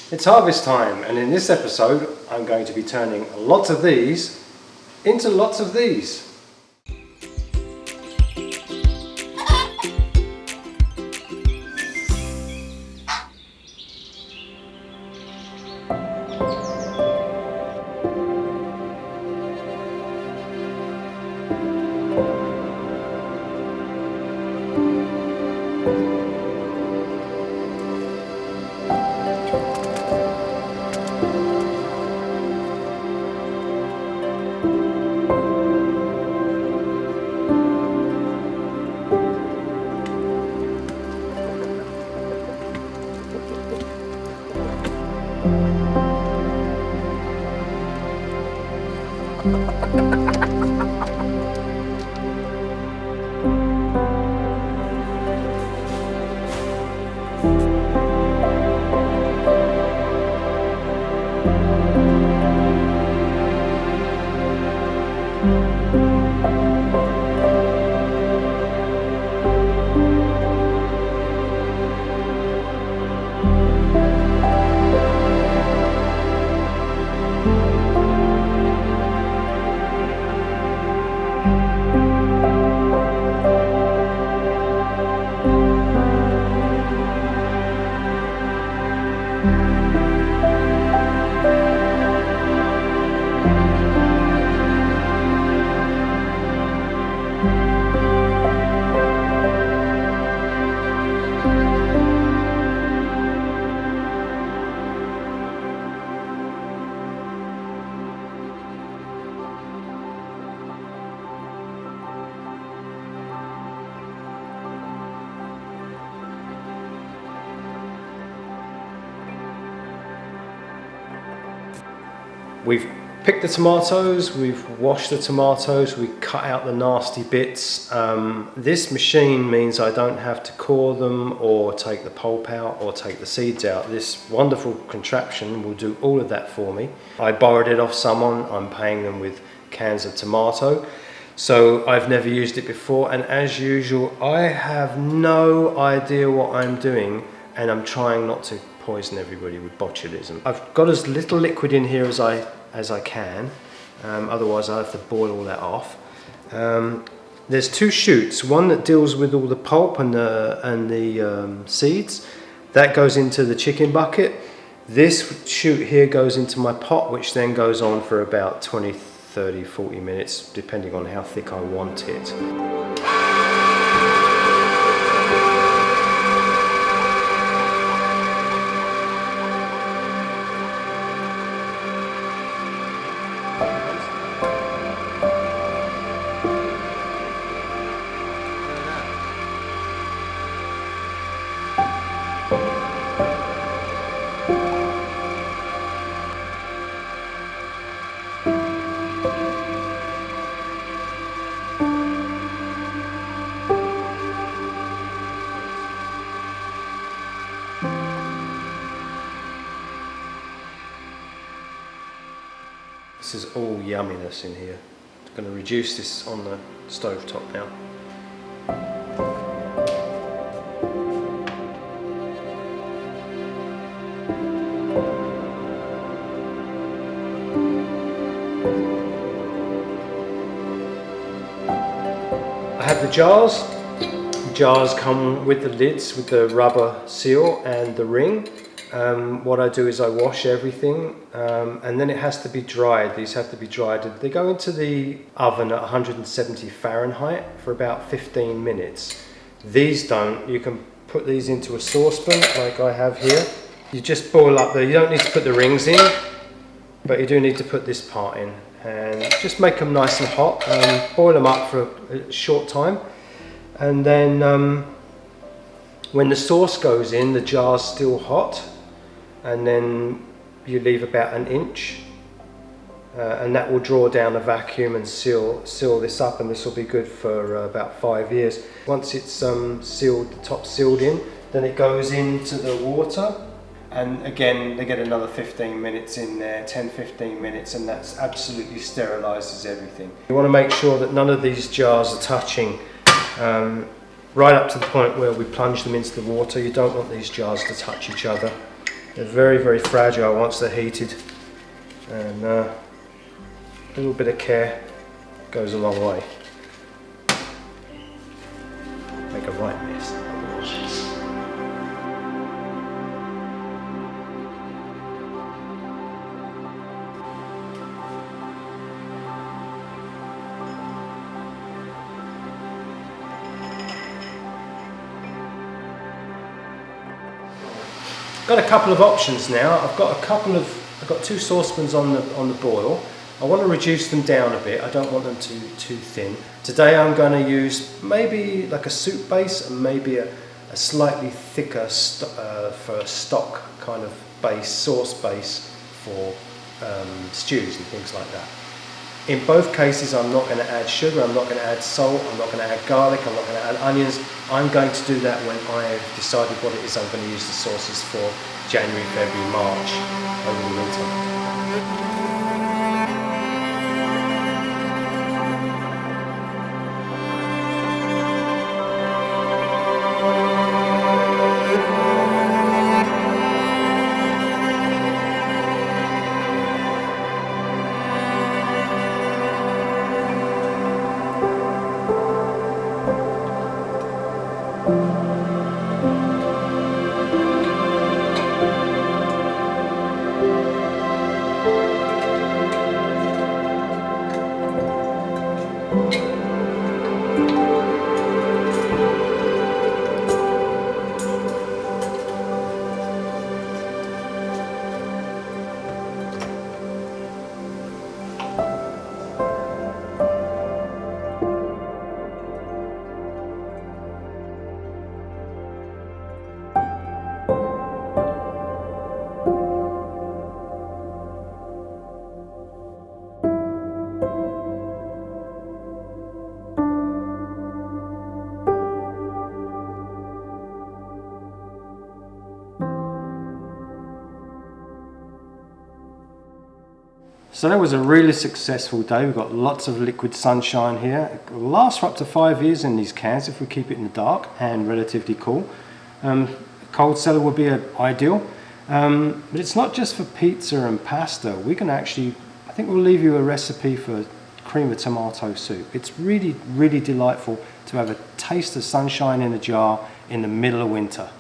It's harvest time, and in this episode I'm going to be turning lots of these into lots of these. We've picked the tomatoes, we've washed the tomatoes, we cut out the nasty bits. This machine means I don't have to core them or take the pulp out or take the seeds out. This wonderful contraption will do all of that for me. I borrowed it off someone, I'm paying them with cans of tomato. So I've never used it before, and as usual, I have no idea what I'm doing, and I'm trying not to poison everybody with botulism. I've got as little liquid in here as I can, otherwise I have to boil all that off. There's two chutes, one that deals with all the pulp and the seeds. That goes into the chicken bucket. This chute here goes into my pot, which then goes on for about 20, 30, 40 minutes, depending on how thick I want it. This is all yumminess in here. I'm going to reduce this on the stovetop now. I have the jars. The jars come with the lids, with the rubber seal and the ring. What I do is I wash everything, and then it has to be dried. These have to be dried. They go into the oven at 170 Fahrenheit for about 15 minutes. These don't. You can put these into a saucepan like I have here. You just boil up you don't need to put the rings in, but you do need to put this part in, and just make them nice and hot and boil them up for a short time. And then when the sauce goes in, the jar's still hot, and then you leave about an inch, and that will draw down a vacuum and seal this up, and this will be good for about 5 years. Once it's sealed, the top sealed in, then it goes into the water, and again they get another 15 minutes in there, 10-15 minutes, and that's absolutely sterilizes everything. You want to make sure that none of these jars are touching right up to the point where we plunge them into the water. You don't want these jars to touch each other. They're very, very fragile once they're heated, and a little bit of care goes a long way. Make a right mess. Got a couple of options now. I've got two saucepans on the boil. I want to reduce them down a bit. I don't want them too thin. Today I'm going to use maybe like a soup base and maybe a slightly thicker for a stock kind of base, sauce base for stews and things like that. In both cases, I'm not going to add sugar, I'm not going to add salt, I'm not going to add garlic, I'm not going to add onions. I'm going to do that when I have decided what it is I'm going to use the sauces for January, February, March over the winter. So that was a really successful day. We've got lots of liquid sunshine here. It will last for up to 5 years in these cans if we keep it in the dark and relatively cool. Cold cellar would be ideal. But it's not just for pizza and pasta. We can actually, I think we'll leave you a recipe for cream of tomato soup. It's really, really delightful to have a taste of sunshine in a jar in the middle of winter.